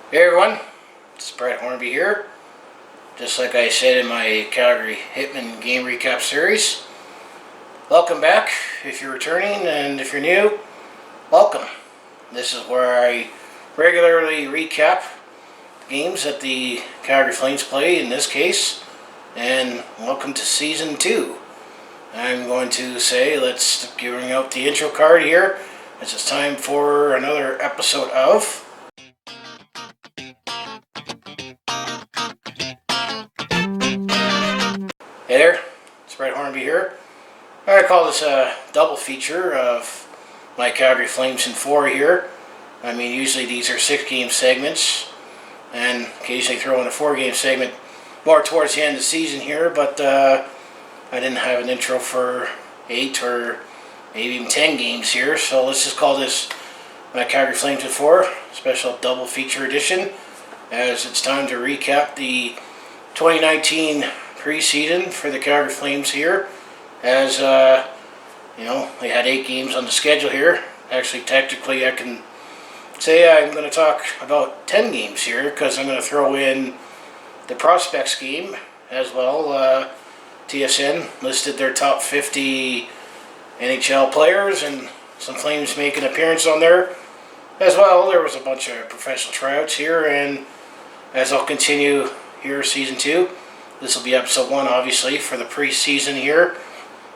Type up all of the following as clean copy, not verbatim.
Hey everyone, it's Brett Hornby here. Just like I said in my Calgary Hitman game recap series, welcome back if you're returning, and if you're new, welcome. This is where I regularly recap games that the Calgary Flames play in this case, and welcome to Season 2. I'm going to say, let's bring out the intro card here, as it's time for another episode of Hey there, it's Brett Hornby here. I'm going to call this a double feature of my Calgary Flames in 4 here. I mean, usually these are 6-game segments, and occasionally throw in a 4-game segment more towards the end of the season here, but I didn't have an intro for 8 or maybe even 10 games here, so let's just call this my Calgary Flames in 4 special double feature edition, as it's time to recap the 2019 Pre-Season for the Calgary Flames here, as they had 8 games on the schedule here. Actually, technically, I can say I'm going to talk about 10 games here, because I'm going to throw in the prospects game as well. TSN listed their top 50 NHL players, and some Flames make an appearance on there as well. There was a bunch of professional tryouts here, and as I'll continue here, Season 2, this will be Episode 1, obviously, for the preseason here,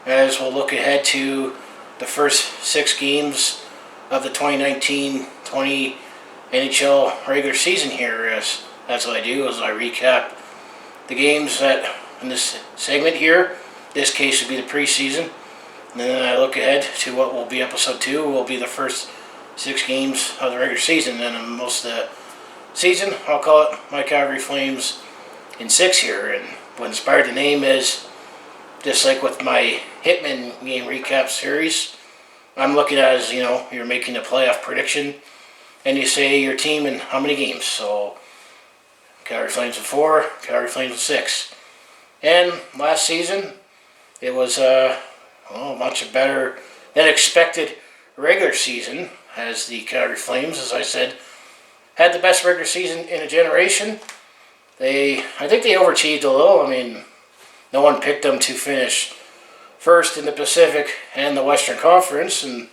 as we'll look ahead to the first 6 games of the 2019-20 NHL regular season here. As that's what I do, is I recap the games that in this segment here. This case would be the preseason, and then I look ahead to what will be Episode 2, will be the first 6 games of the regular season. And most of the season, I'll call it my Calgary Flames in 6 here. And what inspired the name is, just like with my Hitman game recap series, I'm looking at as, you're making a playoff prediction, and you say your team in how many games. So Calgary Flames in 4, Calgary Flames in 6. And last season, it was much better than expected regular season, as the Calgary Flames, as I said, had the best regular season in a generation. I think they overachieved a little. I mean, no one picked them to finish first in the Pacific and the Western Conference, and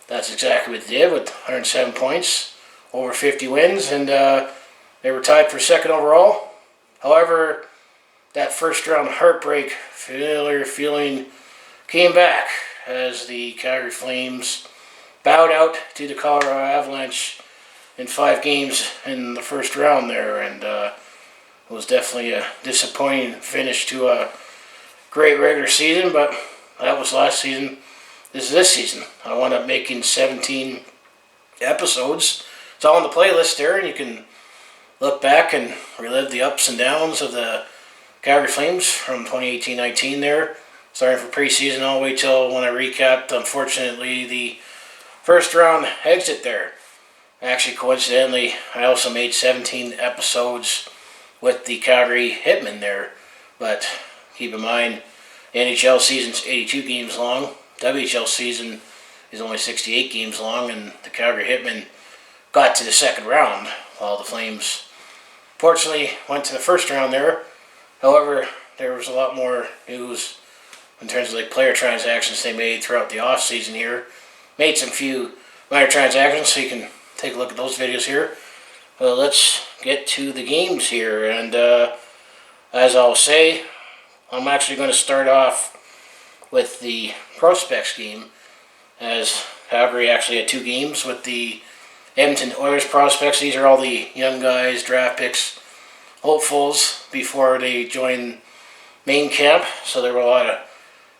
that's exactly what they did, with 107 points, over 50 wins, and they were tied for second overall. However, that first round heartbreak failure feeling came back, as the Calgary Flames bowed out to the Colorado Avalanche in 5 games in the first round there, and it was definitely a disappointing finish to a great regular season. But that was last season. This is this season. I wound up making 17 episodes. It's all on the playlist there, and you can look back and relive the ups and downs of the Calgary Flames from 2018-19 there, starting for preseason all the way till when I recapped, unfortunately, the first round exit there. Actually, coincidentally, I also made 17 episodes with the Calgary Hitmen there, but keep in mind, the NHL season's 82 games long, WHL season is only 68 games long, and the Calgary Hitmen got to the second round, while the Flames fortunately went to the first round there. However, there was a lot more news in terms of player transactions they made throughout the off season here. Made some few minor transactions, so you can take a look at those videos here. Well, let's get to the games here, and as I'll say, I'm actually going to start off with the prospects game, as Calgary actually had 2 games with the Edmonton Oilers prospects. These are all the young guys, draft picks, hopefuls before they join main camp. So there were a lot of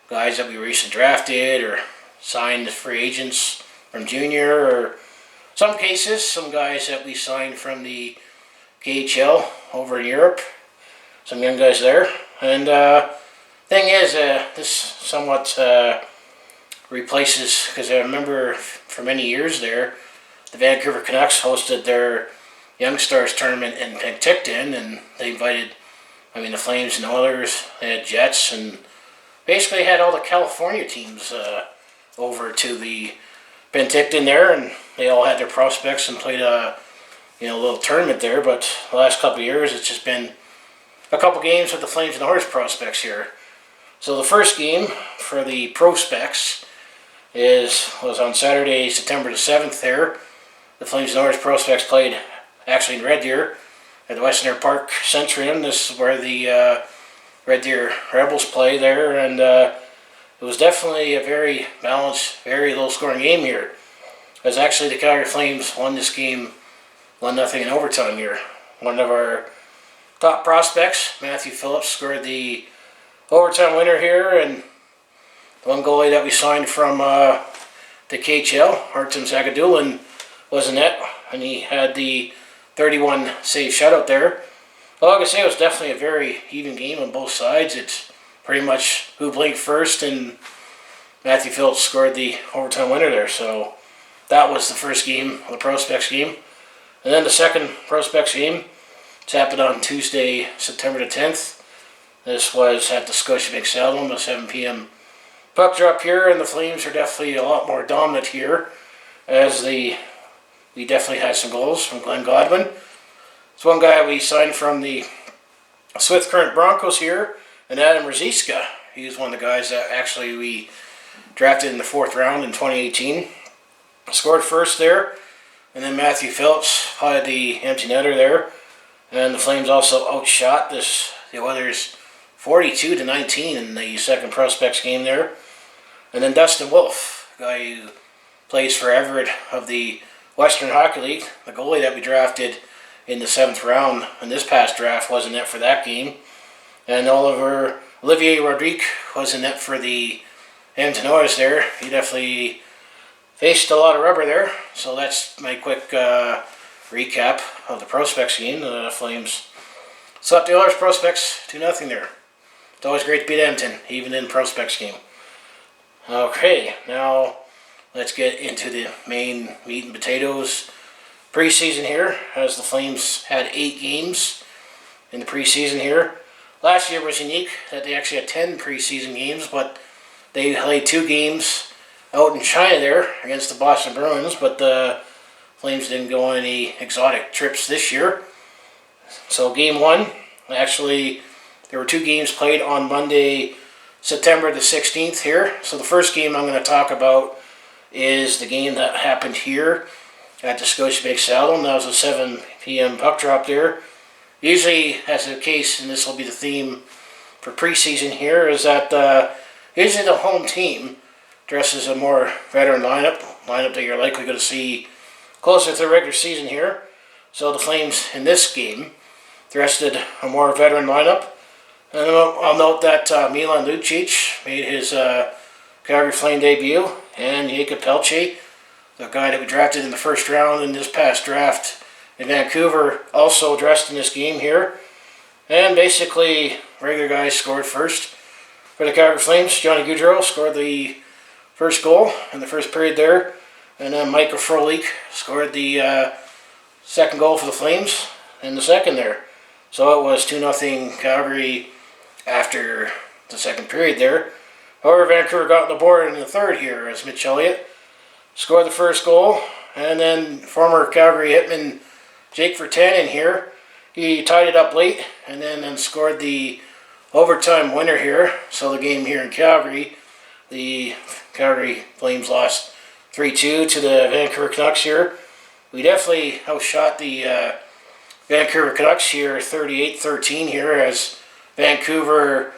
guys that we recently drafted or signed as free agents from junior, or some cases, some guys that we signed from the KHL over in Europe. Some young guys there. And thing is, this somewhat replaces, because I remember for many years there, the Vancouver Canucks hosted their Young Stars tournament in Penticton, and they invited, the Flames and Oilers, they had Jets, and basically had all the California teams over to the Penticton there, and they all had their prospects and played a little tournament there. But the last couple of years, it's just been a couple games with the Flames and Horse prospects here. So the first game for the prospects was on Saturday, September the 7th there. The Flames and Horse prospects played actually in Red Deer at the Western Park Centrium. This is where the Red Deer Rebels play there, and it was definitely a very balanced, very low-scoring game here. As actually the Calgary Flames won this game 1-0 in overtime here. One of our top prospects, Matthew Phillips, scored the overtime winner here, and the one goalie that we signed from the KHL, Artem Zagadulin, was in net, and he had the 31 save shutout there. Well, like I say, it was definitely a very even game on both sides. It's pretty much who blinked first, and Matthew Phillips scored the overtime winner there. So that was the first game, the prospects game. And then the second prospects game, it's happened on Tuesday, September the 10th. This was at the Scotiabank Saddledome, a 7 p.m. puck drop here, and the Flames are definitely a lot more dominant here, as we definitely had some goals from Glenn Godwin. It's one guy we signed from the Swift Current Broncos here, and Adam Rziska. He was one of the guys that actually we drafted in the 4th round in 2018. Scored first there, and then Matthew Phillips had the empty netter there. And the Flames also outshot the Oilers 42-19 in the second prospects game there. And then Dustin Wolf, a guy who plays for Everett of the Western Hockey League, the goalie that we drafted in the 7th round in this past draft, was in net for that game. And Olivier Rodrigue was in net for the Edmonton Oilers there. He definitely faced a lot of rubber there. So that's my quick recap of the prospects game. The Flames swept the Oilers prospects 2-0 there. It's always great to beat Edmonton, even in prospects game. Okay, now let's get into the main meat and potatoes preseason here, as the Flames had 8 games in the preseason here. Last year was unique that they actually had 10 preseason games, but they played 2 games out in China there against the Boston Bruins, but the Flames didn't go on any exotic trips this year. So game 1, actually there were 2 games played on Monday, September the 16th here. So the first game I'm going to talk about is the game that happened here at the Scotiabank Saddledome. That was a 7 p.m. puck drop there. Usually, as the case, and this will be the theme for preseason here, is that usually the home team dresses a more veteran lineup that you're likely going to see closer to the regular season here. So the Flames in this game dressed a more veteran lineup. And I'll note that Milan Lucic made his Calgary Flame debut, and Jakob Pelche, the guy that we drafted in the 1st round in this past draft in Vancouver, also dressed in this game here. And basically, regular guys scored first. For the Calgary Flames, Johnny Gaudreau scored the first goal in the first period there. And then Michael Frolik scored the second goal for the Flames in the second there. So it was 2-0 Calgary after the second period there. However, Vancouver got on the board in the third here as Mitch Elliott scored the first goal. And then former Calgary hitman Jake Virtanen here, he tied it up late and then scored the overtime winner here. So the game here in Calgary, the Calgary Flames lost 3-2 to the Vancouver Canucks here. We definitely outshot the Vancouver Canucks here 38-13 here, as Vancouver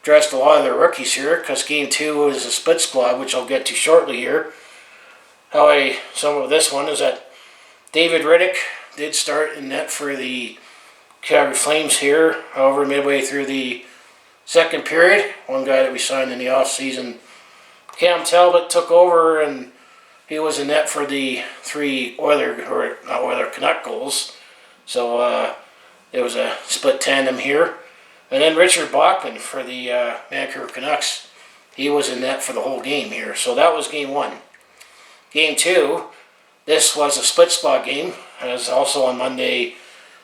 dressed a lot of their rookies here, because game 2 was a split squad, which I'll get to shortly here. How I sum up this one is that David Riddick did start in net for the Calgary Flames here. However, midway through the second period, one guy that we signed in the offseason, Cam Talbot, took over, and he was in net for the 3 Canuck goals. So it was a split tandem here. And then Richard Bachman for the Vancouver Canucks, he was in net for the whole game here. So that was game 1. Game 2, this was a split spot game, as also on Monday,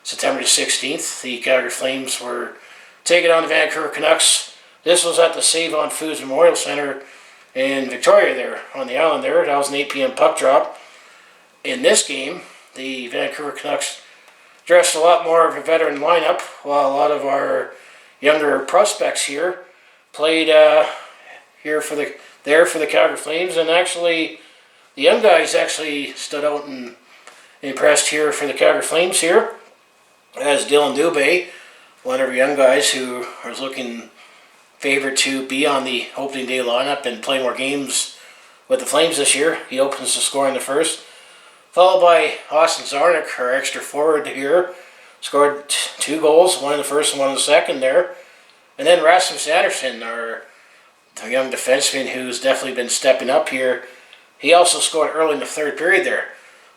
September 16th, the Calgary Flames were taking on the Vancouver Canucks. This was at the Save on Foods Memorial Centre in Victoria there, on the island there. That was an 8 p.m. puck drop. In this game, the Vancouver Canucks dressed a lot more of a veteran lineup, while a lot of our younger prospects here played here for the Calgary Flames, and actually the young guys actually stood out and impressed here for the Calgary Flames here, as Dylan Dubé, one of our young guys who was looking favored to be on the opening day lineup and play more games with the Flames this year. He opens the score in the first, followed by Austin Czarnik, our extra forward here, scored 2 goals, one in the first and one in the second there. And then Rasmus Andersson, our young defenseman who's definitely been stepping up here, he also scored early in the third period there.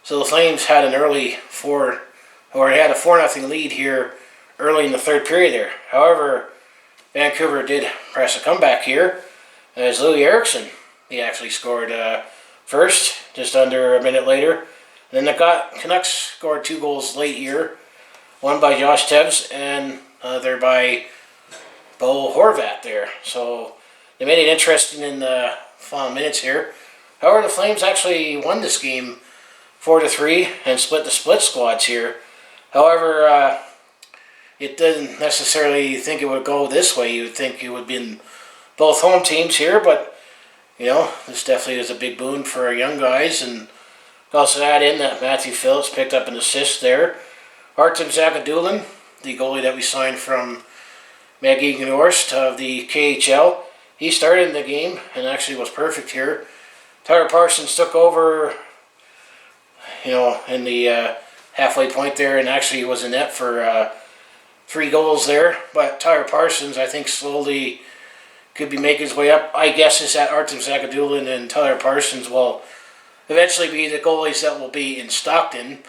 So the Flames had an early had a 4-0 lead here early in the third period there. However, Vancouver did press a comeback here as Louis Eriksson, he actually scored first, just under a minute later. And then the Canucks scored 2 goals late here, one by Josh Tevz and other by Bo Horvat there. So they made it interesting in the final minutes here. However, the Flames actually won this game 4-3 and split the split squads here. However, it didn't necessarily think it would go this way. You would think it would be in both home teams here, but you know, this definitely is a big boon for our young guys. And also add in that Matthew Phillips picked up an assist there. Artem Zagadulin, the goalie that we signed from Maggie Norst of the KHL, he started in the game and actually was perfect here. Tyler Parsons took over, in the halfway point there, and actually was in net for 3 goals there. But Tyler Parsons, I think, slowly could be making his way up. I guess is that Artem Zagadulin and Tyler Parsons will eventually be the goalies that will be in Stockton,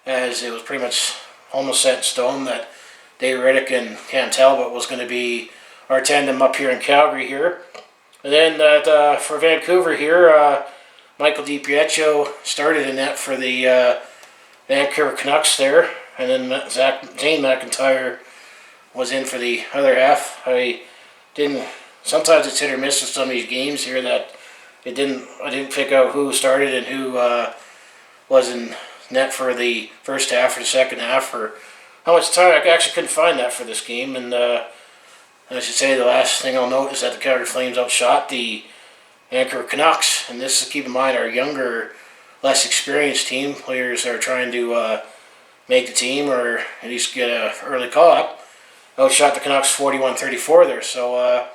as it was pretty much almost set in stone that Dave Riddick and Cam Talbot was going to be our tandem up here in Calgary here. And then for Vancouver here, Michael DiPietro started in net for the Vancouver Canucks there, and then Zane McIntyre was in for the other half. Sometimes it's hit or miss with some of these games here that I didn't pick out who started and who was in net for the first half or the second half, or how much time. I actually couldn't find that for this game. And I should say the last thing I'll note is that the Calgary Flames outshot the Vancouver Canucks, and this is, keep in mind, our younger, less experienced team, players that are trying to make the team or at least get an early call-up, outshot the Canucks 41-34 there. So a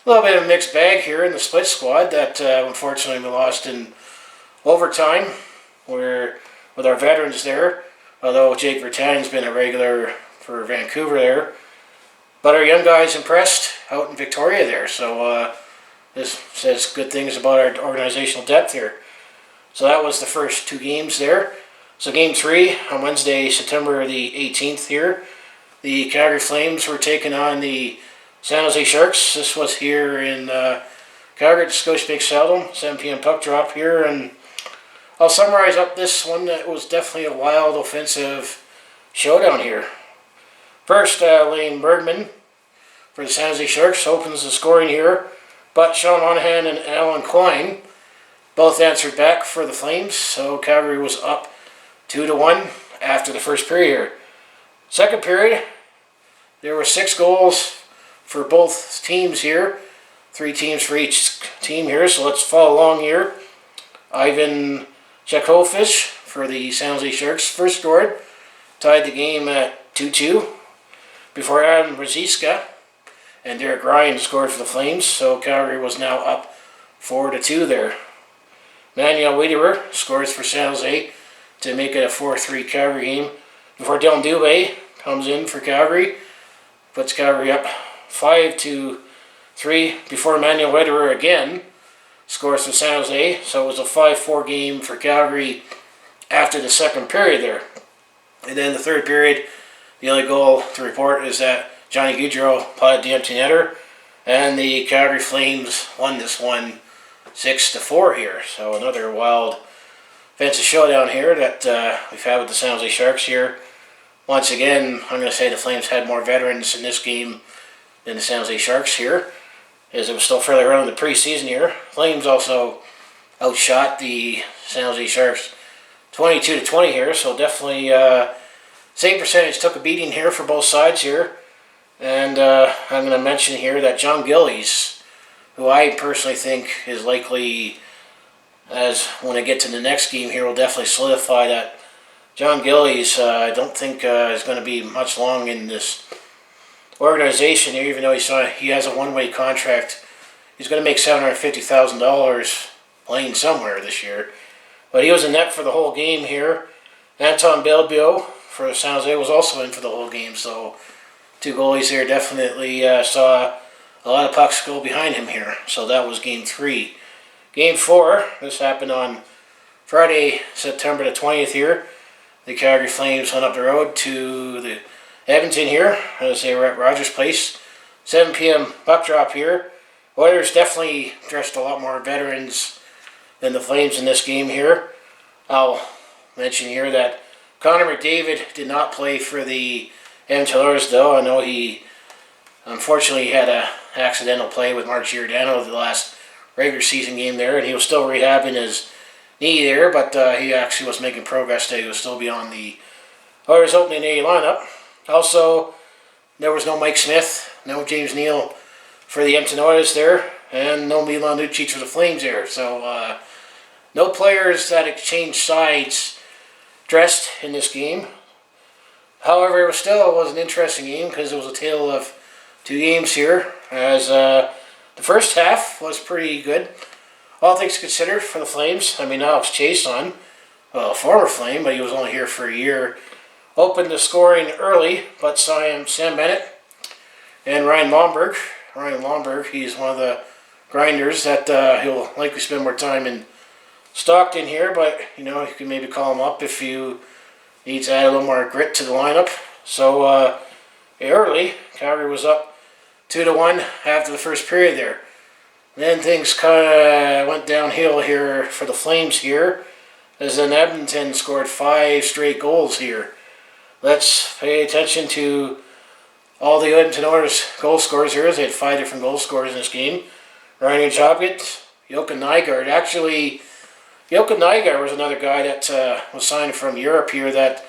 little bit of a mixed bag here in the split squad that unfortunately we lost in overtime, where with our veterans there, although Jake Virtanen's been a regular for Vancouver there. But our young guys impressed out in Victoria there, so this says good things about our organizational depth here. So that was the first 2 games there. So game 3 on Wednesday, September the 18th here, the Calgary Flames were taking on the San Jose Sharks. This was here in Calgary at Scotiabank Saddledome, 7 p.m. puck drop here, and I'll summarize up this one. That was definitely a wild offensive showdown here. First, Lane Bergman for the San Jose Sharks opens the scoring here, but Sean Monahan and Alan Klein both answered back for the Flames, so Calgary was up 2-1 after the first period here. Second period, there were 6 goals for both teams here, 3 teams for each team here, so let's follow along here. Ivan Chekhovic for the San Jose Sharks first scored, tied the game at 2-2, before Adam Ruzicka and Derek Ryan scored for the Flames, so Calgary was now up 4-2 there. Manuel Wiederer scores for San Jose to make it a 4-3 Calgary game, before Dylan Dubé comes in for Calgary, puts Calgary up 5-3, before Manuel Wiederer again scores for San Jose, so it was a 5-4 game for Calgary after the second period there. And then the third period, the only goal to report is that Johnny Gaudreau plotted the empty netter, and the Calgary Flames won this one 6-4 here. So another wild offensive showdown here that we've had with the San Jose Sharks here. Once again, I'm going to say the Flames had more veterans in this game than the San Jose Sharks here, as it was still fairly early in the preseason here. Flames also outshot the San Jose Sharks 22-20 here. So definitely save percentage took a beating here for both sides here. And I'm going to mention here that John Gillies, who I personally think is likely, as when I get to the next game here, will definitely solidify that. John Gillies, I don't think is going to be much long in this organization here, even though he has a one-way contract. He's going to make $750,000 playing somewhere this year. But he was in net for the whole game here. Anton Belbio for San Jose was also in for the whole game, so two goalies here definitely saw a lot of pucks go behind him here. So that was Game 3. Game 4, this happened on Friday, September the 20th here. The Calgary Flames went up the road to the Edmonton here as they were at Rogers Place. 7 p.m. puck drop here. Oilers definitely dressed a lot more veterans than the Flames in this game here. I'll mention here that Connor McDavid did not play for the NHL Oilers, though. I know he unfortunately had an accidental play with Mark Giordano the last regular season game there, and he was still rehabbing his knee there, but he actually was making progress today. He will still be on the Oilers opening day lineup. Also, there was no Mike Smith, no James Neal for the Edmonton Oilers there, and no Milan Lucic for the Flames there. So, no players that exchanged sides dressed in this game. However, it was an interesting game because it was a tale of two games here, as the first half was pretty good, all things considered, for the Flames. I mean, Alex Chason, a former Flame, but he was only here for a year, opened the scoring early, but Sam Bennett and Ryan Lomberg, he's one of the grinders that he'll likely spend more time in Stockton here, but you can maybe call him up if you need to add a little more grit to the lineup. So early, Calgary was up 2-1 after the first period there. Then things kind of went downhill here for the Flames here, as then Edmonton scored 5 straight goals here. Let's pay attention to all the Edmonton Oilers goal scorers here. They had 5 different goal scorers in this game. Ryan Jobgett, Jochen Nygaard. Actually, Jochen Nygaard was another guy that was signed from Europe here, that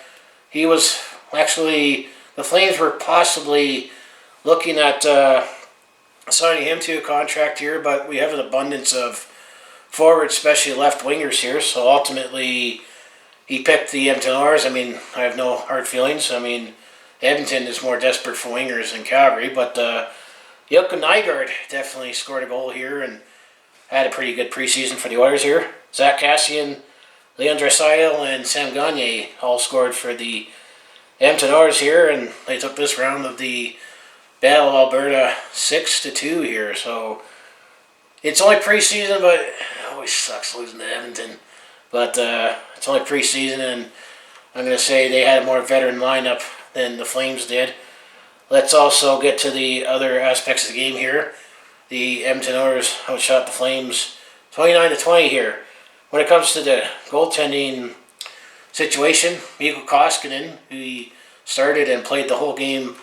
he was actually, the Flames were possibly looking at signing him to a contract here, but we have an abundance of forwards, especially left wingers here, so ultimately he picked the Edmonton Oilers. I mean, I have no hard feelings. I mean, Edmonton is more desperate for wingers than Calgary, but Jochen Nygaard definitely scored a goal here and had a pretty good preseason for the Oilers here. Zach Kassian, Leon Draisaitl, and Sam Gagner all scored for the Edmonton Oilers here, and they took this round of the Battle of Alberta 6-2 here. So it's only preseason, but it always sucks losing to Edmonton. But it's only preseason, and I'm going to say they had a more veteran lineup than the Flames did. Let's also get to the other aspects of the game here. The Edmonton Oilers outshot the Flames 29-20 here. When it comes to the goaltending situation, Mikko Koskinen, who started and played the whole game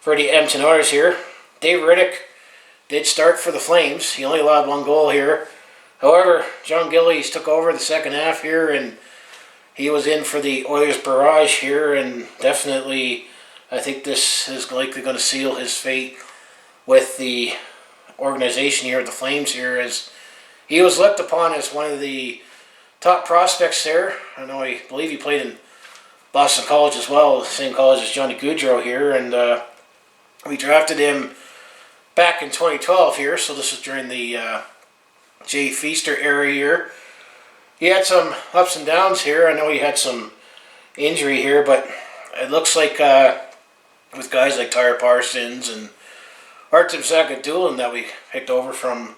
for the Edmonton Oilers here. Dave Riddick did start for the Flames. He only allowed 1 goal here. However, John Gillies took over the second half here, and he was in for the Oilers barrage here, and definitely I think this is likely going to seal his fate with the organization here, the Flames here, as he was looked upon as one of the top prospects there. I believe he played in Boston College as well, the same college as Johnny Gaudreau here, and we drafted him back in 2012 here, so this was during the Jay Feaster era here. He had some ups and downs here. I know he had some injury here, but it looks like with guys like Tyler Parsons and Artem Zagadulin that we picked over from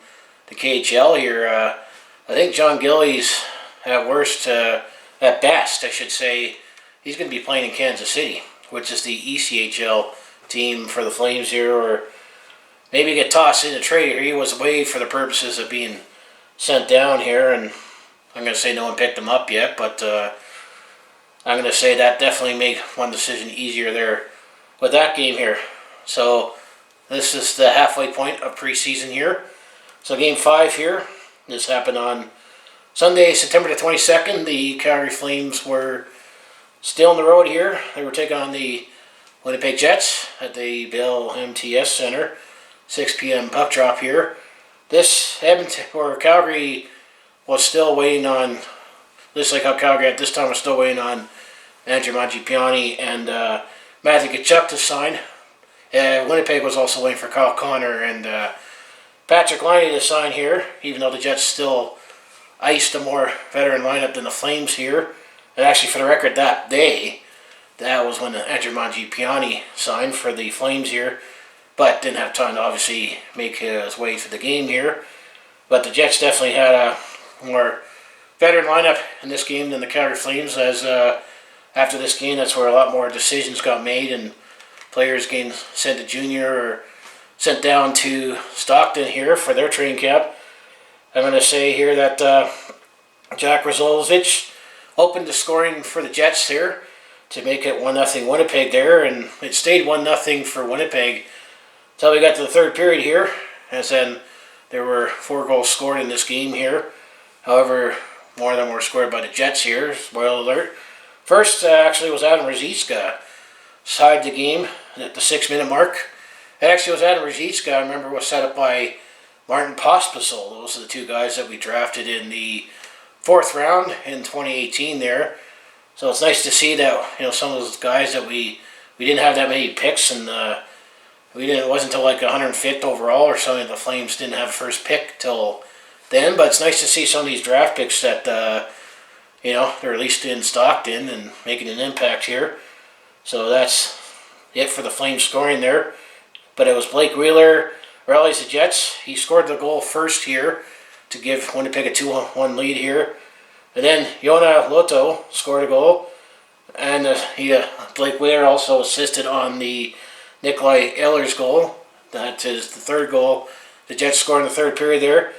the KHL here, I think John Gillies at best, I should say, he's going to be playing in Kansas City, which is the ECHL team for the Flames here, or maybe get tossed in a trade here. He was away for the purposes of being sent down here, and I'm going to say no one picked him up yet, but I'm going to say that definitely made one decision easier there with that game here. So this is the halfway point of preseason here. So game 5 here, this happened on Sunday, September the 22nd, the Calgary Flames were still on the road here. They were taking on the Winnipeg Jets at the Bell MTS Center. 6 p.m. puck drop here. This Edmonton or Calgary was still waiting on, just like how Calgary at this time was still waiting on Andrew Mangiapane and Matthew Tkachuk to sign. Winnipeg was also waiting for Kyle Connor and Patrick Laine to sign here, even though the Jets still iced a more veteran lineup than the Flames here. And actually, for the record, that day, that was when Andrew Mangiapane signed for the Flames here, but didn't have time to obviously make his way to the game here. But the Jets definitely had a more veteran lineup in this game than the Calgary Flames, as after this game, that's where a lot more decisions got made and players getting sent to junior or sent down to Stockton here for their training camp. I'm going to say here that Jack Roslovic opened the scoring for the Jets here to make it 1-0 Winnipeg there, and it stayed 1-0 for Winnipeg until we got to the third period here, as then there were 4 goals scored in this game here. However, more of them were scored by the Jets here, spoiler alert. First, actually, was Adam Ruzicka tied the game at the 6-minute mark. It actually was Adam Ruzicka, I remember, was set up by Martin Pospisil. Those are the 2 guys that we drafted in the 4th round in 2018 there. So it's nice to see that, some of those guys that we didn't have that many picks, and it wasn't until like 105th overall or something the Flames didn't have a first pick till then. But it's nice to see some of these draft picks that they're released in Stockton and making an impact here. So that's it for the Flames scoring there. But it was Blake Wheeler, rallies the Jets. He scored the goal first here to give Winnipeg a 2-1 lead here. And then Yona Lotto scored a goal. And Blake Wheeler also assisted on the Nikolai Ehlers goal. That is the 3rd goal the Jets scored in the 3rd period there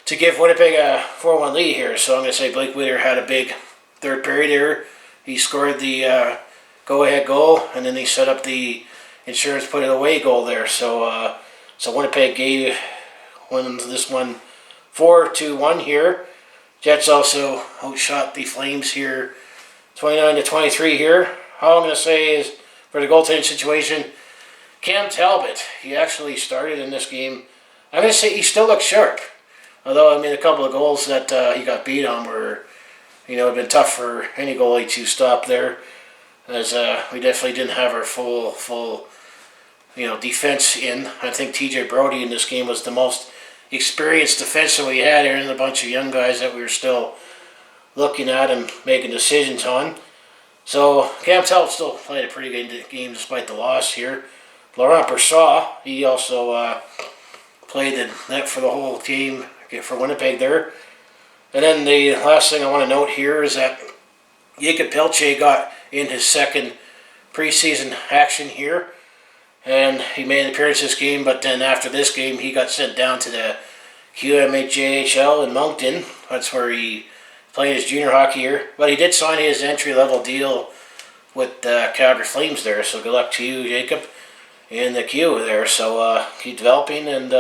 to give Winnipeg a 4-1 lead here. So I'm going to say Blake Wheeler had a big 3rd period here. He scored the go-ahead goal, and then he set up the insurance put-it-away goal there. So Winnipeg won this one 4-1 here. Jets also outshot the Flames here 29-23 here. All I'm going to say is, for the goaltending situation, Cam Talbot, he actually started in this game. I'm going to say he still looks sharp. Although, a couple of goals that he got beat on were, it'd been tough for any goalie to stop there, as we definitely didn't have our full defense in. I think TJ Brody in this game was the most experienced defenseman we had here, and a bunch of young guys that we were still looking at and making decisions on. So Cam Talbot still played a pretty good game despite the loss here. Laurent Brossoit, he also played the net for the whole team for Winnipeg there. And then the last thing I want to note here is that Jakob Pelche got in his 2nd preseason action here, and he made an appearance this game, but then after this game he got sent down to the QMHJHL in Moncton. That's where he played his junior hockey here, but he did sign his entry-level deal with the Calgary Flames there, so good luck to you, Jacob, in the Q there. So keep developing, and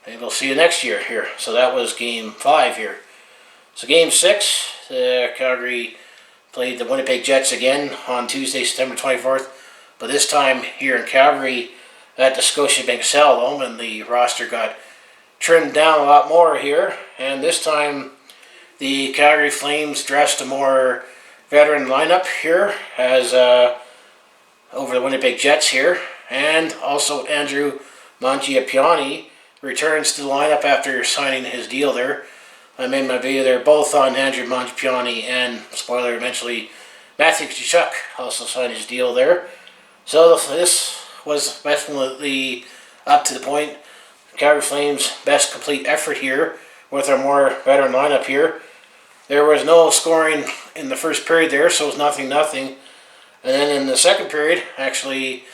maybe we'll see you next year here. So that was Game 5 here. So Game 6, Calgary played the Winnipeg Jets again on Tuesday, September 24th, but this time here in Calgary at the Scotiabank Saddledome, and the roster got trimmed down a lot more here, and this time the Calgary Flames dressed a more veteran lineup here as over the Winnipeg Jets here, and also Andrew Mangiapane returns to the lineup after signing his deal there. I made my video there both on Andrew Mangiapane and, spoiler, eventually Matthew Tkachuk also signed his deal there. So this was definitely up to the point. Calgary Flames' best complete effort here with our more veteran lineup here. There was no scoring in the first period there, so it was 0-0. And then in the 2nd period, actually,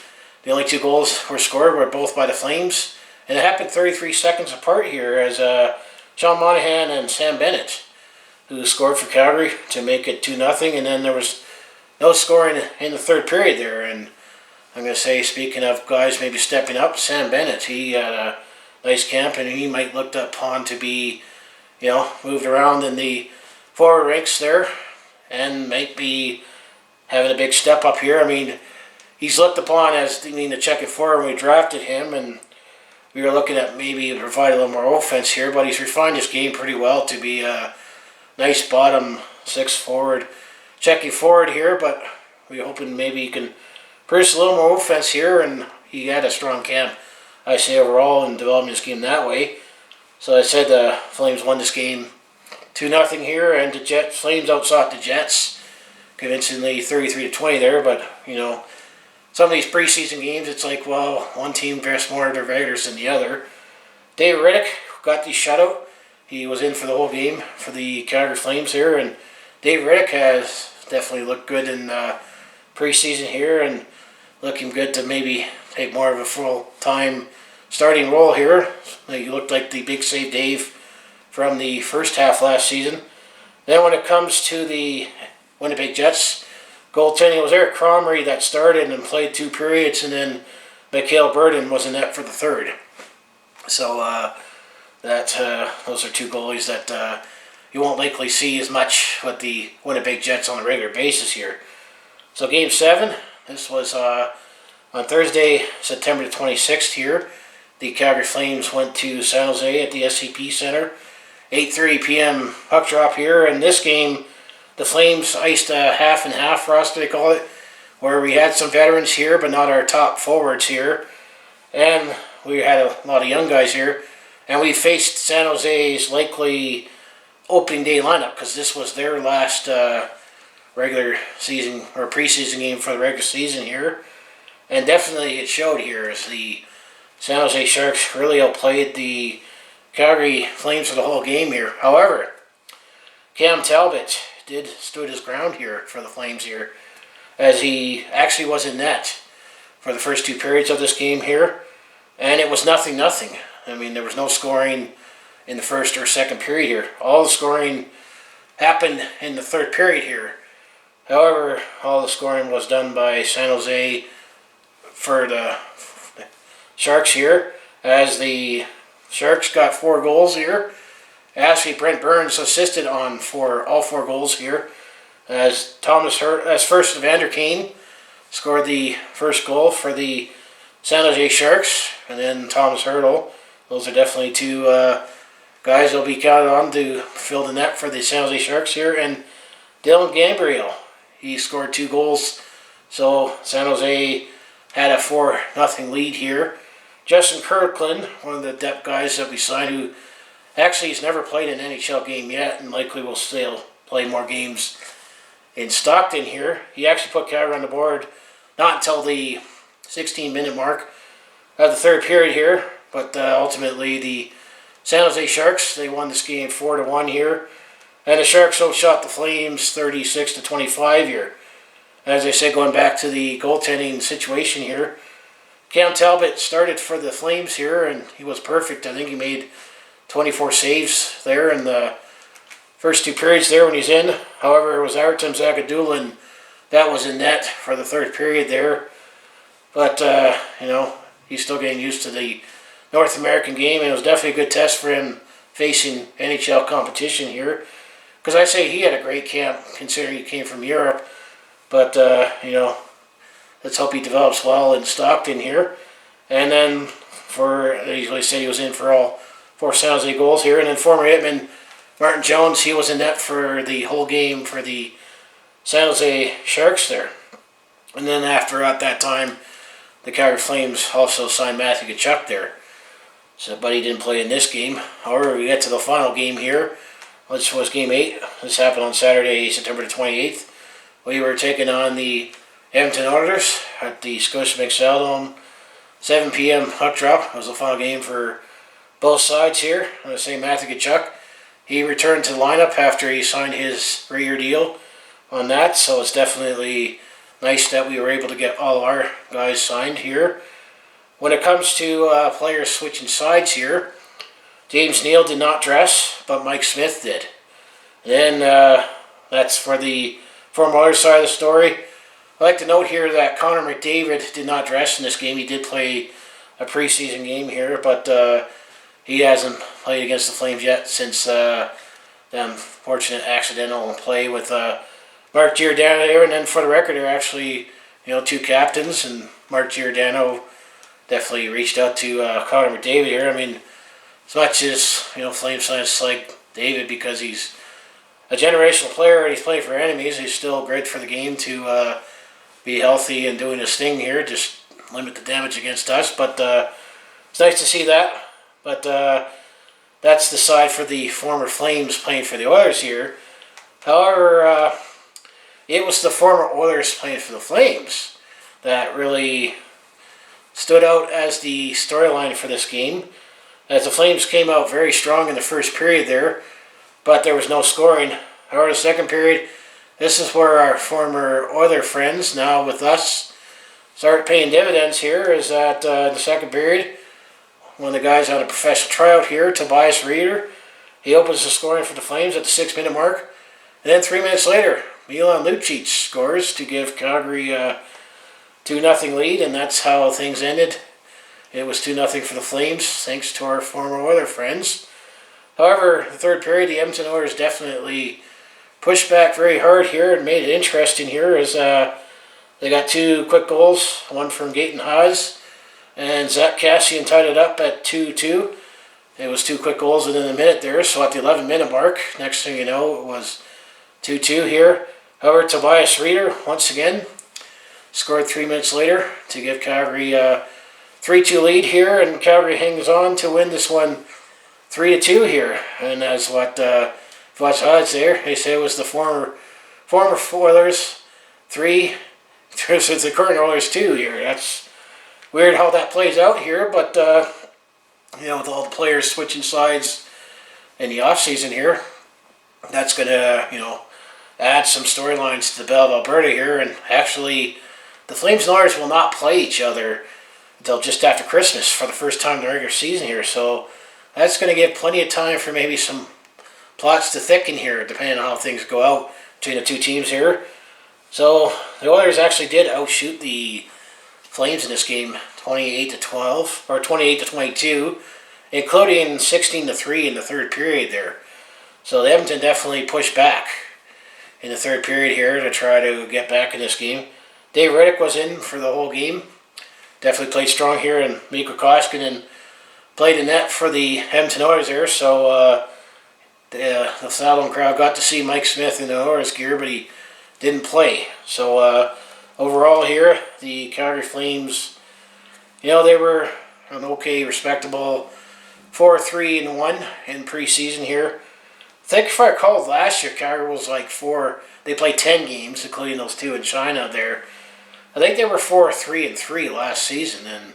the only 2 goals were scored were both by the Flames. And it happened 33 seconds apart here as Sean Monahan and Sam Bennett, who scored for Calgary to make it 2-0. And then there was no scoring in the 3rd period there. And I'm going to say, speaking of guys maybe stepping up, Sam Bennett, he had a nice camp, and he might look upon to be, moved around in the forward ranks there, and might be having a big step up here. I mean, he's looked upon as the checking forward when we drafted him, and we were looking at maybe provide a little more offense here, but he's refined his game pretty well to be a nice bottom six forward, checking forward here, but we're hoping maybe he can produce a little more offense here, and he had a strong camp, I say, overall in developing his game that way. So I said the Flames won this game 2-0 here, and the Flames outshot the Jets convincingly 33-20 there, but some of these preseason games, it's like, well, one team vests more of their regulars than the other. Dave Riddick got the shutout. He was in for the whole game for the Calgary Flames here, and Dave Riddick has definitely looked good in preseason here, and looking good to maybe take more of a full-time starting role here. He looked like the big save Dave from the first half last season. Then when it comes to the Winnipeg Jets, goaltending, it was Eric Cromery that started and played 2 periods, and then Mikhail Burden was in net for the third. So those are 2 goalies that you won't likely see as much with the Winnipeg Jets on a regular basis here. So Game 7, this was on Thursday, September the 26th here. The Calgary Flames went to San Jose at the SCP Center. 8:30 p.m. puck drop here. And this game, the Flames iced a half and half roster, they call it, where we had some veterans here, but not our top forwards here. And we had a lot of young guys here. And we faced San Jose's likely opening day lineup, because this was their last regular season or preseason game for the regular season here. And definitely it showed here as the San Jose Sharks really outplayed the Calgary Flames for the whole game here. However, Cam Talbot stood his ground here for the Flames here, as he actually was in net for the first 2 periods of this game here, and it was 0-0. I mean, there was no scoring in the first or second period here. All the scoring happened in the third period here. However, all the scoring was done by San Jose for the Sharks here, as the Sharks got 4 goals here. Actually, Brent Burns assisted on all 4 goals here, as first Evander Kane scored the first goal for the San Jose Sharks, and then Thomas Hertl. Those are definitely 2 guys that'll be counted on to fill the net for the San Jose Sharks here. And Dylan Gabriel, he scored 2 goals, so San Jose had a 4-0 lead here. Justin Kirkland, one of the depth guys that we signed, who actually has never played an NHL game yet and likely will still play more games in Stockton here. He actually put Calgary on the board not until the 16-minute mark of the third period here, but ultimately the San Jose Sharks, they won this game 4-1 here, and the Sharks outshot the Flames 36-25 here. As I said, going back to the goaltending situation here, Cam Talbot started for the Flames here, and he was perfect. I think he made 24 saves there in the first 2 periods there when he's in. However, it was Artem Zagadulin that was in net for the third period there. But, he's still getting used to the North American game, and it was definitely a good test for him facing NHL competition here. Because I say he had a great camp, considering he came from Europe. But, let's hope he develops well in Stockton here. And then, he said he was in for all 4 San Jose goals here. And then former Hitman Martin Jones, he was in net for the whole game for the San Jose Sharks there. And then at that time, the Calgary Flames also signed Matthew Tkachuk there. But he didn't play in this game. However, we get to the final game here, which was Game 8. This happened on Saturday, September the 28th. We were taking on the Edmonton Oilers at the Scotiabank Saddledome. 7 p.m. puck drop. It was the final game for both sides here. I'm going to say Matthew Tkachuk, he returned to the lineup after he signed his 3-year deal on that. So it's definitely nice that we were able to get all our guys signed here. When it comes to players switching sides here, James Neal did not dress, but Mike Smith did. Then that's for the former Oilers side of the story. I'd like to note here that Connor McDavid did not dress in this game. He did play a preseason game here, but he hasn't played against the Flames yet since the unfortunate accidental play with Mark Giordano there. And then for the record, they're actually, two captains, and Mark Giordano definitely reached out to Connor McDavid here. I mean, as much as, Flames fans like David because he's a generational player and he's playing for enemies, he's still great for the game to be healthy and doing his thing here, just limit the damage against us. But it's nice to see that. But that's the side for the former Flames playing for the Oilers here. However, it was the former Oilers playing for the Flames that really stood out as the storyline for this game, as the Flames came out very strong in the first period there, but there was no scoring. However, the second period, this is where our former Oiler friends, now with us, start paying dividends here, is that in the second period, one of the guys on a professional tryout here, Tobias Reeder, he opens the scoring for the Flames at the 6-minute mark, and then 3 minutes later, Milan Lucic scores to give Calgary a 2-0 lead, and that's how things ended. It was 2-0 for the Flames, thanks to our former Oiler friends. However, the third period, the Edmonton Oilers definitely pushed back very hard here and made it interesting here, as they got 2 quick goals, one from Gaten Haas, and Zach Kassian tied it up at 2-2. It was 2 quick goals within a minute there, so at the 11-minute mark, next thing you know, it was 2-2 here. However, Tobias Reeder, once again, scored 3 minutes later to give Calgary a 3-2 lead here, and Calgary hangs on to win this one 3-2 here. And as what watch odds there, they say it was the former Oilers 3 versus the current Oilers 2 here. That's weird how that plays out here, but with all the players switching sides in the offseason here, that's going to, add some storylines to the Battle of Alberta here. And actually, the Flames and Oilers will not play each other until just after Christmas for the first time in the regular season here. So that's going to give plenty of time for maybe some plots to thicken here, depending on how things go out between the two teams here. So the Oilers actually did outshoot the Flames in this game 28-12, or 28-22, including 16-3 in the third period there. So the Edmonton definitely pushed back in the third period here to try to get back in this game. Dave Riddick was in for the whole game. Definitely played strong here, and Mikko Koskinen played in net for the Edmonton Oilers there. So the Saddle crowd got to see Mike Smith in the Oilers gear, but he didn't play. So overall here, the Calgary Flames, they were an okay, respectable 4-3-1 in preseason here. I think if I recall, last year Calgary was like they played 10 games, including those 2 in China there. I think they were 4-3-3 last season, and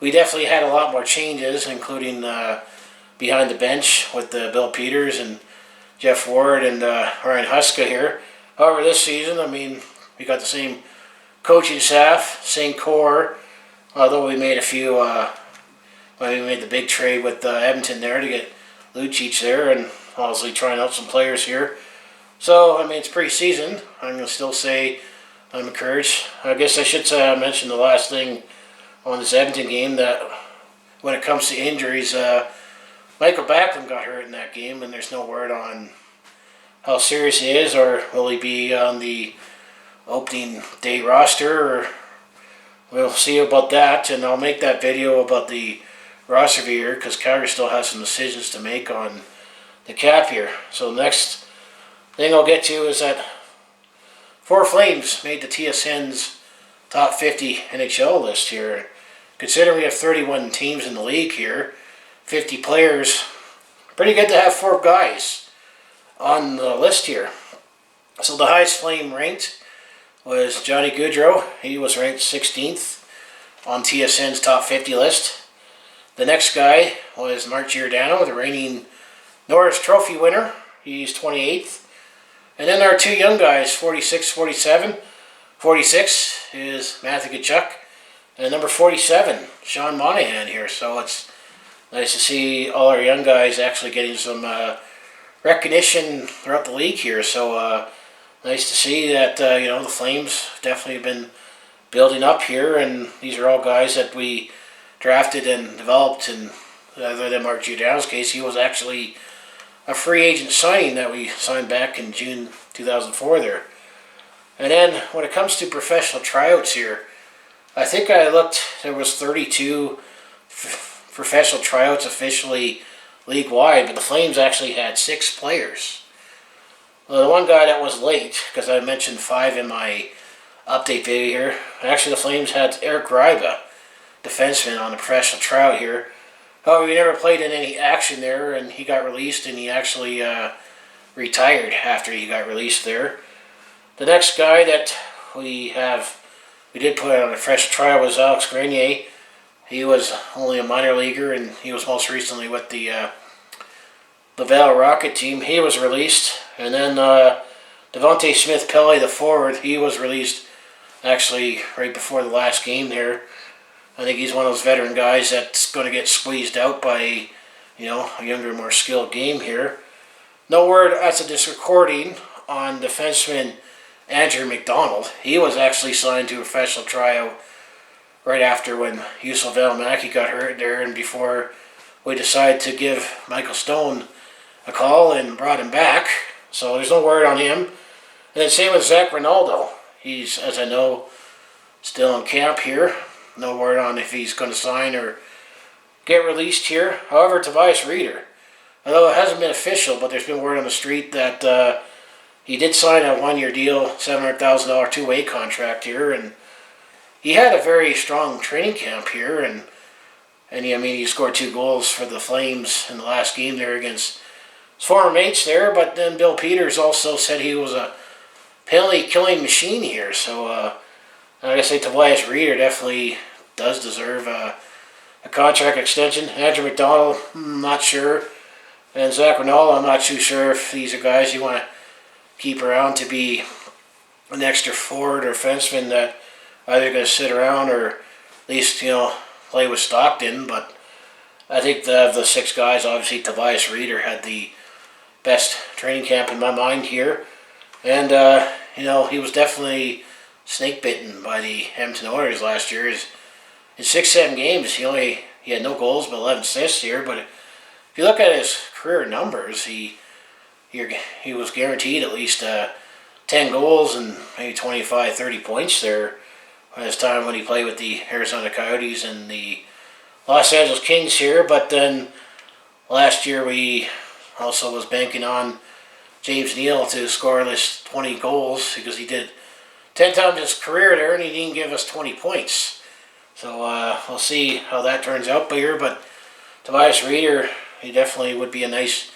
we definitely had a lot more changes, including behind the bench with Bill Peters and Jeff Ward and Ryan Huska here. However, this season, we got the same coaching staff, same core, although we made a few, we made the big trade with Edmonton there to get Lucic there, and obviously trying out some players here. So, it's pre-season. I'm going to still say I'm encouraged. I guess I should say, I mentioned the last thing on this Edmonton game, that when it comes to injuries, Michael Backlund got hurt in that game, and there's no word on how serious he is, or will he be on the opening day roster, or we'll see about that. And I'll make that video about the roster here, because Calgary still has some decisions to make on the cap here. So next thing I'll get to is that 4 Flames made the TSN's top 50 NHL list here. Considering we have 31 teams in the league here, 50 players, pretty good to have 4 guys on the list here. So the highest Flame ranked was Johnny Gaudreau. He was ranked 16th on TSN's top 50 list. The next guy was Mark Giordano, the reigning Norris Trophy winner. He's 28th. And then our 2 young guys, 46, 47. 46 is Matthew Tkachuk. And number 47, Sean Monahan here. So it's nice to see all our young guys actually getting some recognition throughout the league here. So nice to see that, the Flames definitely have been building up here. And these are all guys that we drafted and developed and other than Mark Giordano's case, he was actually a free agent signing that we signed back in June 2004 there. And then when it comes to professional tryouts here, I think I looked, there was 32 professional tryouts officially league-wide, but the Flames actually had 6 players. Well, the one guy that was late, because I mentioned 5 in my update video here, actually the Flames had Eric Ryba, defenseman, on the professional tryout here. However, he never played in any action there, and he got released, and he actually retired after he got released there. The next guy that we did put on a fresh trial was Alex Grenier. He was only a minor leaguer, and he was most recently with the Laval Rocket team. He was released. And then Devontae Smith-Pelly, the forward, he was released actually right before the last game there. I think he's one of those veteran guys that's going to get squeezed out by, a younger, more skilled game here. No word as of this recording on defenseman Andrew McDonald. He was actually signed to a professional tryout right after when Yusuf Valimaki got hurt there, and before we decided to give Michael Stone a call and brought him back. So there's no word on him. And then same with Zach Rinaldo. He's, as I know, still in camp here. No word on if he's going to sign or get released here. However, Tobias Reeder, although it hasn't been official, but there's been word on the street that he did sign a one-year deal, $700,000 two-way contract here, and he had a very strong training camp here, and he scored 2 goals for the Flames in the last game there against his former mates there, but then Bill Peters also said he was a penalty-killing machine here, so like I say, Tobias Reeder definitely does deserve a contract extension. Andrew McDonald, I'm not sure, and Zach Rinaldo, I'm not too sure if these are guys you want to keep around to be an extra forward or defenseman that either going to sit around or at least, play with Stockton. But I think the 6 guys, obviously Tobias Reeder had the best training camp in my mind here. And, he was definitely snake bitten by the Edmonton Oilers last year. In 6-7 games, he had no goals but 11 assists here. But if you look at his career numbers, he was guaranteed at least 10 goals and maybe 25, 30 points there at his time when he played with the Arizona Coyotes and the Los Angeles Kings here. But then last year we also was banking on James Neal to score at least 20 goals because he did 10 times his career there and he didn't give us 20 points. So we'll see how that turns out here. But Tobias Reeder, he definitely would be a nice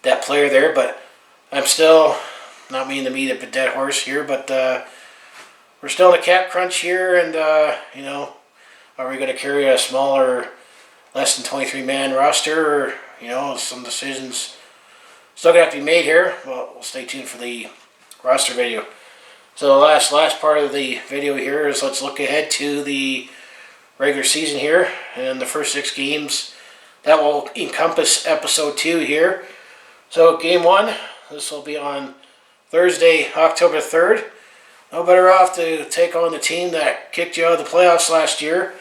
that player there, but I'm still not meaning to beat a dead horse here, but we're still in a cap crunch here, and are we going to carry a smaller, less than 23-man roster, or some decisions still going to have to be made here. Well, we'll stay tuned for the roster video. So the last part of the video here is let's look ahead to the regular season here and the first 6 games that will encompass episode 2 here. So game 1, this will be on Thursday, October 3rd. No better off to take on the team that kicked you out of the playoffs last year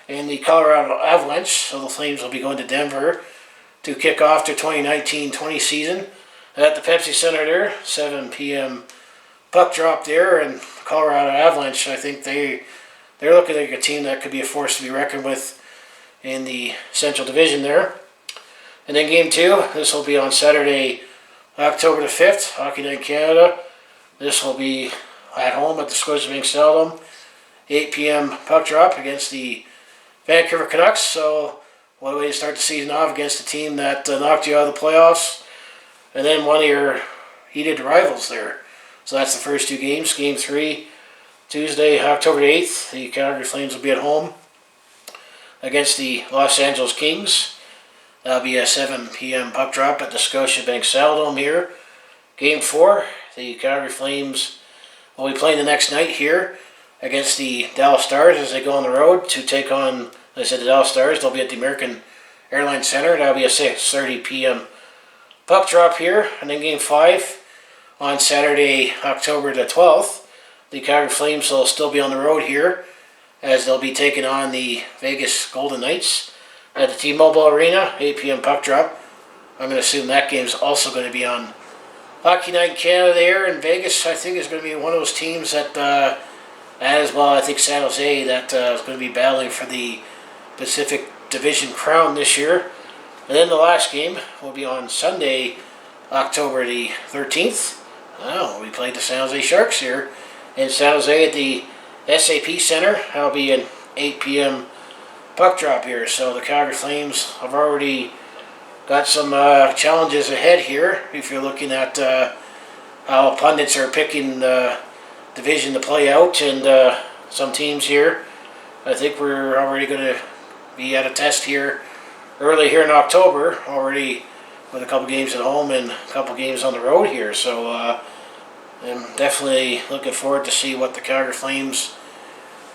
in the Colorado Avalanche. So the Flames will be going to Denver to kick off their 2019-20 season at the Pepsi Center there, 7 p.m. puck drop there. And Colorado Avalanche, I think they're looking like a team that could be a force to be reckoned with in the Central Division there. And then game 2, this will be on Saturday, October the 5th, Hockey Night Canada. This will be at home at the Scotiabank Saddledome, 8 p.m. puck drop against the Vancouver Canucks. So what a way to start the season off against a team that knocked you out of the playoffs. And then one of your heated rivals there. So that's the first 2 games. Game 3, Tuesday, October 8th, the Calgary Flames will be at home against the Los Angeles Kings. That'll be a 7 p.m. puck drop at the Scotiabank Saddledome here. Game 4, the Calgary Flames will be playing the next night here against the Dallas Stars as they go on the road to take on, as I said, the Dallas Stars. They'll be at the American Airlines Center. That'll be a 6:30 p.m. puck drop here. And then Game 5 on Saturday, October the 12th, the Calgary Flames will still be on the road here as they'll be taking on the Vegas Golden Knights. at the T-Mobile Arena, 8 p.m. puck drop. I'm going to assume that game is also going to be on Hockey Night in Canada there in Vegas. I think is going to be one of those teams that, as well, I think San Jose, that is going to be battling for the Pacific Division crown this year. And then the last game will be on Sunday, October the 13th. Oh, we played the San Jose Sharks here in San Jose at the SAP Center. That'll be an 8 p.m. puck drop here. So the Calgary Flames have already got some challenges ahead here. If you're looking at how pundits are picking the division to play out, and some teams here, I think we're already going to be at a test here early here in October, already with a couple games at home and a couple games on the road here. So I'm definitely looking forward to see what the Calgary Flames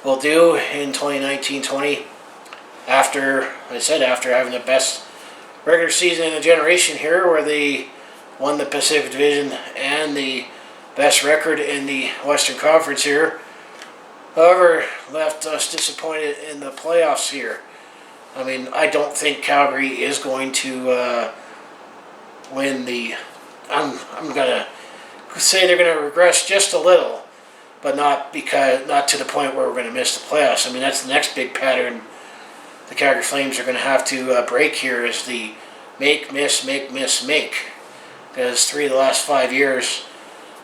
will do in 2019-20 after, like I said, after having the best regular season in a generation here, where they won the Pacific Division and the best record in the Western Conference here. However, left us disappointed in the playoffs here. I mean, I don't think Calgary is going to win the... I'm gonna say they're gonna regress just a little, but not to the point where we're gonna miss the playoffs. I mean, that's the next big pattern the Calgary Flames are gonna have to break here, is the make, miss, make, miss, make. Because 3 of the last 5 years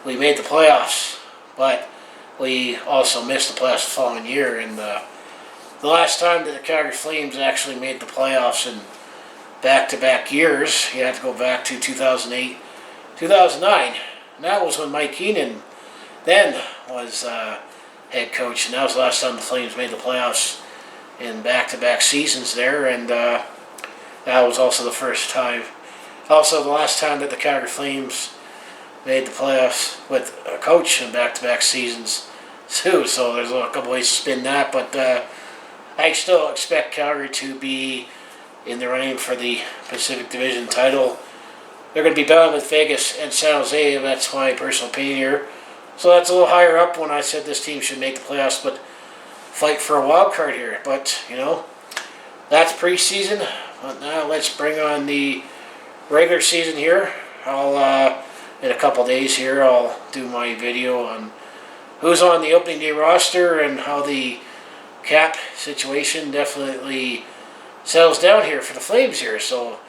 we made the playoffs, but we also missed the playoffs the following year. And the last time that the Calgary Flames actually made the playoffs in back-to-back years, you have to go back to 2008, 2009. And that was when Mike Keenan then was head coach. And that was the last time the Flames made the playoffs in back-to-back seasons there. And that was also the first time, also the last time that the Calgary Flames made the playoffs with a coach in back-to-back seasons too. So there's a couple ways to spin that, but I still expect Calgary to be in the running for the Pacific Division title. They're going to be battling with Vegas and San Jose, and that's my personal opinion here. So that's a little higher up when I said this team should make the playoffs, but fight for a wild card here. But, you know, that's preseason. But now let's bring on the regular season here. I'll, in a couple days here, I'll do my video on who's on the opening day roster and how the cap situation definitely settles down here for the Flames here. So,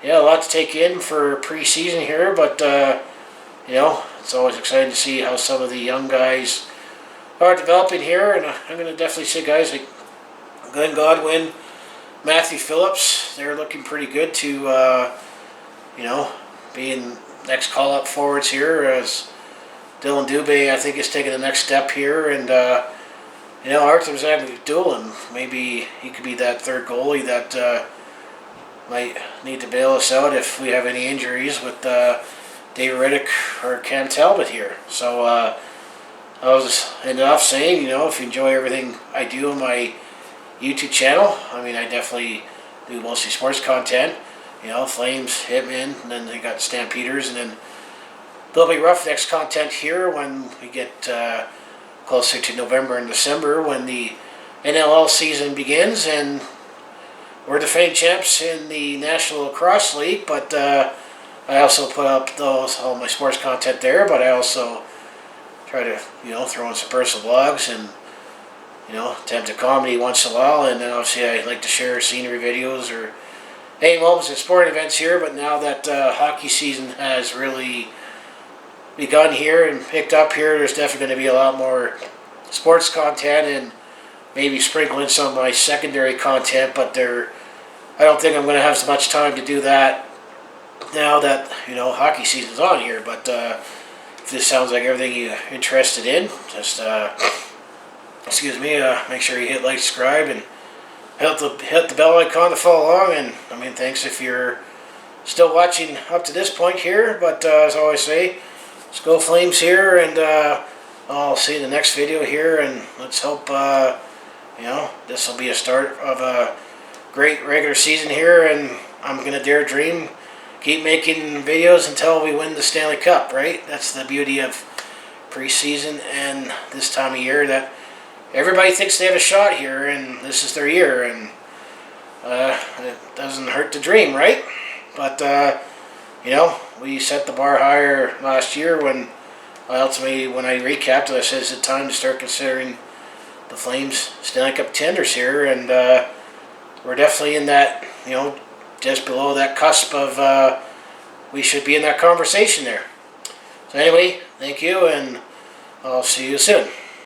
yeah, a lot to take in for preseason here, but, you know, it's always exciting to see how some of the young guys are developing here, and I'm going to definitely say guys like Glenn Godwin, Matthew Phillips, they're looking pretty good to, you know, being next call-up forwards here, as Dylan Dubé, I think, is taking the next step here, and, you know, Artem Zagadulin, maybe he could be that third goalie that might need to bail us out if we have any injuries with David Riddick or Cam Talbot here. So I was ended off saying, you know, if you enjoy everything I do on my YouTube channel, I mean, I definitely do mostly sports content. You know, Flames, Hitmen, and then they got Stampeders, and then there'll be Roughnecks content here when we get closer to November and December, when the NLL season begins, and we're defending champs in the National Lacrosse League. But I also put up all my sports content there, but I also try to, you know, throw in some personal blogs and, you know, attempt at comedy once in a while, and then obviously I like to share scenery videos or any moments at sporting events here. But now that hockey season has really begun here and picked up here, there's definitely going to be a lot more sports content, and maybe sprinkle in some of my secondary content, but I don't think I'm going to have so much time to do that now that, you know, hockey season's on here. But if this sounds like everything you're interested in, just excuse me, make sure you hit like, subscribe, and hit the bell icon to follow along. And I mean, thanks if you're still watching up to this point here. But as I always say, let's go Flames here, and I'll see you in the next video here, and let's hope you know, this will be a start of a great regular season here, and I'm gonna dare dream, keep making videos until we win the Stanley Cup, right? That's the beauty of preseason and this time of year, that everybody thinks they have a shot here, and this is their year. And it doesn't hurt to dream, right? But you know, we set the bar higher last year when ultimately, when I recapped it, I said it's time to start considering the Flames Stanley Cup contenders here, and we're definitely in that, you know, just below that cusp of we should be in that conversation there. So anyway, thank you, and I'll see you soon.